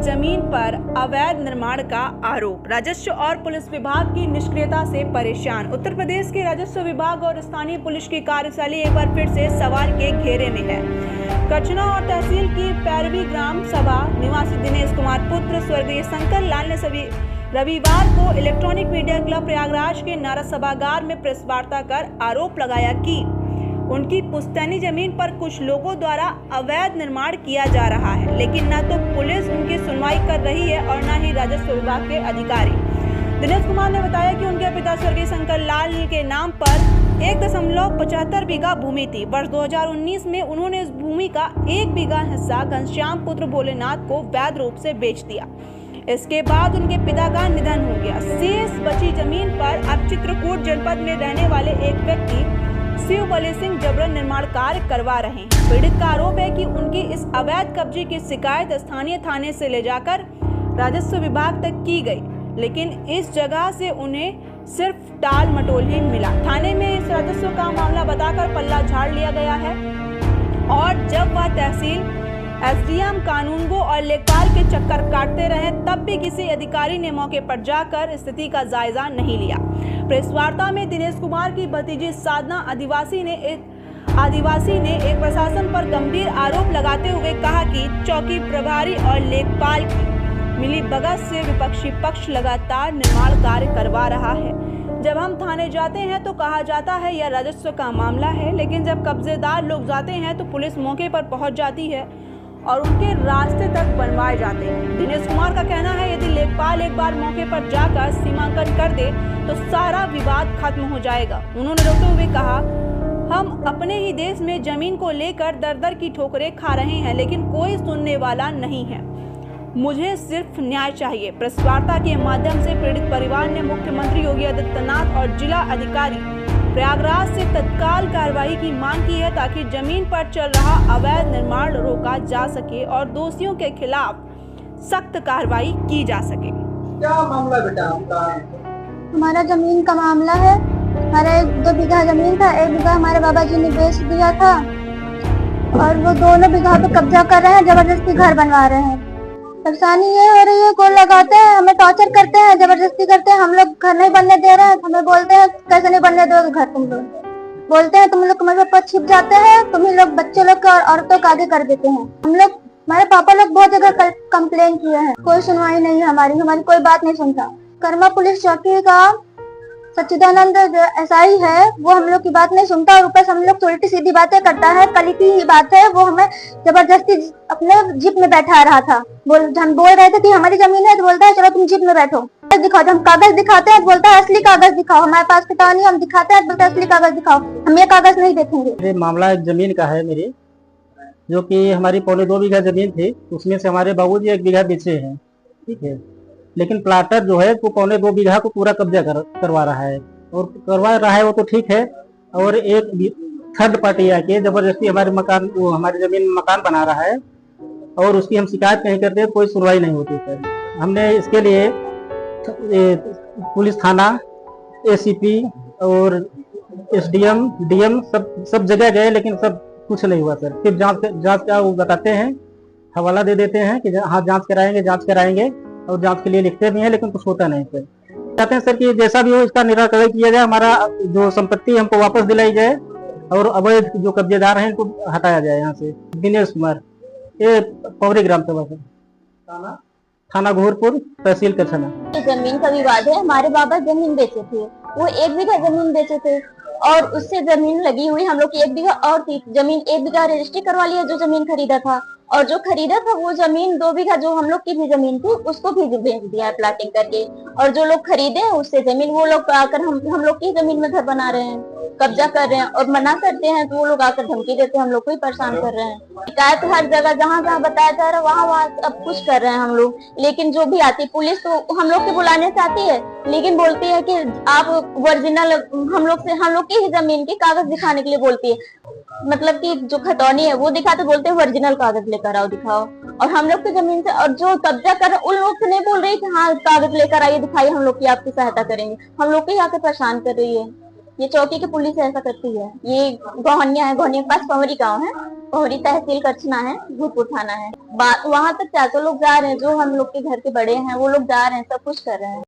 जमीन पर अवैध निर्माण का आरोप। राजस्व और पुलिस विभाग की निष्क्रियता से परेशान उत्तर प्रदेश के राजस्व विभाग और स्थानीय पुलिस की कार्यशैली एक बार फिर से सवाल के घेरे में है। कचना और तहसील की पैरवी ग्राम सभा निवासी दिनेश कुमार पुत्र स्वर्गीय शंकर लाल ने सभी रविवार को इलेक्ट्रॉनिक मीडिया क्लब प्रयागराज के नारा सभागार में प्रेस वार्ता कर आरोप लगाया कि उनकी पुश्तैनी जमीन पर कुछ लोगों द्वारा अवैध निर्माण किया जा रहा है, लेकिन न तो पुलिस उनकी सुनवाई कर रही है और न ही राजस्व विभाग के अधिकारी। दिनेश कुमार ने बताया कि उनके पिता स्वर्गीय शंकर लाल के नाम पर 1.75 बीघा भूमि थी। वर्ष 2019 में उन्होंने इस भूमि का 1 बीघा हिस्सा घनश्याम पुत्र भोलेनाथ को वैध रूप से बेच दिया। इसके बाद उनके पिता का निधन हो गया। शेष बची जमीन पर अब चित्रकूट जनपद में रहने वाले एक व्यक्ति शिव बली सिंह जबरन निर्माण कार्य करवा रहे हैं। पीड़ित का आरोप है कि उनकी इस अवैध कब्जे की शिकायत स्थानीय थाने से ले जाकर राजस्व विभाग तक की गई, लेकिन इस जगह से उन्हें सिर्फ टाल मटोल ही मिला। थाने में इस राजस्व का मामला बताकर पल्ला झाड़ लिया गया है और जब वह तहसील एसडीएम कानूनगो और लेखपाल के चक्कर काटते रहे, तब भी किसी अधिकारी ने मौके पर जाकर स्थिति का जायजा नहीं लिया। प्रेस वार्ता में दिनेश कुमार की भतीजी साधना आदिवासी ने एक प्रशासन पर गंभीर आरोप लगाते हुए कहा कि चौकी प्रभारी और लेखपाल की मिलीभगत से विपक्षी पक्ष लगातार निर्माण कार्य करवा रहा है। जब हम थाने जाते हैं तो कहा जाता है यह राजस्व का मामला है, लेकिन जब कब्जेदार लोग जाते हैं तो पुलिस मौके पर पहुंच जाती है और उनके रास्ते तक बनवाए जाते हैं। दिनेश कुमार का कहना है यदि लेखपाल एक बार मौके पर जाकर सीमांकन कर दे तो सारा विवाद खत्म हो जाएगा। उन्होंने रोकते हुए कहा, हम अपने ही देश में जमीन को लेकर दर दर की ठोकरें खा रहे हैं, लेकिन कोई सुनने वाला नहीं है। मुझे सिर्फ न्याय चाहिए। प्रेस वार्ता के माध्यम से पीड़ित परिवार ने मुख्यमंत्री योगी आदित्यनाथ और जिला अधिकारी प्रयागराज से तत्काल कार्रवाई की मांग की है, ताकि जमीन पर चल रहा अवैध निर्माण रोका जा सके और दोषियों के खिलाफ सख्त कार्रवाई की जा सके। क्या मामला बेटा आपका? हमारा जमीन का मामला है। हमारा 2 बीघा जमीन था, 1 बीघा हमारे बाबा जी ने बेच दिया था और वो दोनों बीघा पे कब्जा कर रहे हैं, जबरदस्ती घर बनवा रहे हैं। परेशानी ये हो रही है, गोल लगाते हैं, हमें टॉर्चर करते हैं, जबरदस्ती करते हैं। हम लोग घर नहीं बनने दे रहे हैं, हमें बोलते हैं कैसे नहीं बनने दोगे घर तुम लोग। बोलते हैं तुम लोग कमर पर छिप जाते हैं, तुम लोग बच्चे लोग और औरतों को आगे कर देते हैं। हमारे पापा लोग बहुत जगह कंप्लेन किए हैं, कोई सुनवाई नहीं है हमारी कोई बात नहीं सुनता। कर्मा पुलिस चौकी का सच्चिदानंद एसआई है, वो हम लोग की बात नहीं सुनता और ऊपर से हम लोग उल्टी सीधी बातें करता है। कल की ही बात है, वो हमें जबरदस्ती अपने जीप में बैठा रहा था। हम बोल रहे थे कि हमारी जमीन है तो बोलता है चलो तुम जीप में बैठो, दिखाओ। हम कागज दिखाते हैं तो बोलता है असली कागज दिखाओ। हमारे पास किताब नहीं, हम दिखाते हैं तो बोलता है असली कागज दिखाओ, हम ये कागज नहीं देखेंगे। ये मामला एक जमीन का है मेरी, जो कि हमारी 2.25 बीघा जमीन थी, उसमें से हमारे बाबूजी 1 बीघा बेचे हैं, ठीक है। लेकिन प्लाटर जो है वो 2.25 बीघा को पूरा कब्जा करवा रहा है और करवा रहा है वो तो ठीक है, और एक थर्ड पार्टी आके जबरदस्ती हमारी जमीन में मकान बना रहा है और उसकी हम शिकायत नहीं करते, कोई सुनवाई नहीं होती है। हमने इसके लिए पुलिस थाना, एसीपी और एसडीएम, डीएम सब जगह गए, लेकिन सब कुछ नहीं हुआ सर। फिर जांच का वो बताते हैं, हवाला दे देते हैं कि हाँ जांच कराएंगे और जांच के लिए लिखते भी हैं, लेकिन कुछ होता नहीं सर। चाहते हैं सर कि जैसा भी हो इसका निराकरण किया जाए, हमारा जो संपत्ति हमको वापस दिलाई जाए और अवैध जो कब्जेदार हैं इनको हटाया जाए यहाँ से। दिनेश कुमार, ये पौरी ग्राम सभा से, थाना घोरपुर, तहसील कचना। जमीन का विवाद है। हमारे बाबा जमीन बेचे थे, वो 1 बीघा जमीन बेचे थे और उससे जमीन लगी हुई हम लोग की 1 बीघा और थी। जमीन 1 बीघा रजिस्ट्री करवा लिया जो जमीन खरीदा था, और जो खरीदा था वो जमीन 2 बीघा जो हम लोग की भी जमीन थी उसको भी बेच दिया है प्लाटिंग करके। और जो लोग खरीदे हैं उससे जमीन, वो लोग आकर हम लोग की जमीन में घर बना रहे हैं, कब्जा कर रहे हैं और मना करते हैं तो वो लोग आकर धमकी देते हैं, हम लोग को ही परेशान कर रहे हैं। शिकायत हर जगह जहाँ बताया जा रहा है वहाँ अब कुछ कर रहे हैं हम लोग। लेकिन जो भी आती पुलिस तो हम लोग के बुलाने से आती है, लेकिन बोलती है कि आप ओरिजिनल हम लोग की ही जमीन के कागज दिखाने के लिए बोलती है। मतलब कि जो खतौनी है वो दिखाते, बोलते हैं ओरिजिनल कागज लेकर आओ दिखाओ। और हम लोग की जमीन से और जो कब्जा कर उन लोग से नहीं बोल रही कि हाँ कागज लेकर आइए दिखाइए, हम लोग की आपकी सहायता करेंगे। हम लोग को ही आकर परेशान कर रही है। ये चौकी की पुलिस ऐसा करती है। ये गोहनिया है, गोहनिया के पास पवरी गांव है, पवरी तहसील करछना है, भूतपुर थाना है। वहां तक चाचा लोग जा रहे हैं, जो हम लोग के घर के बड़े हैं वो लोग जा रहे हैं, सब कुछ कर रहे हैं।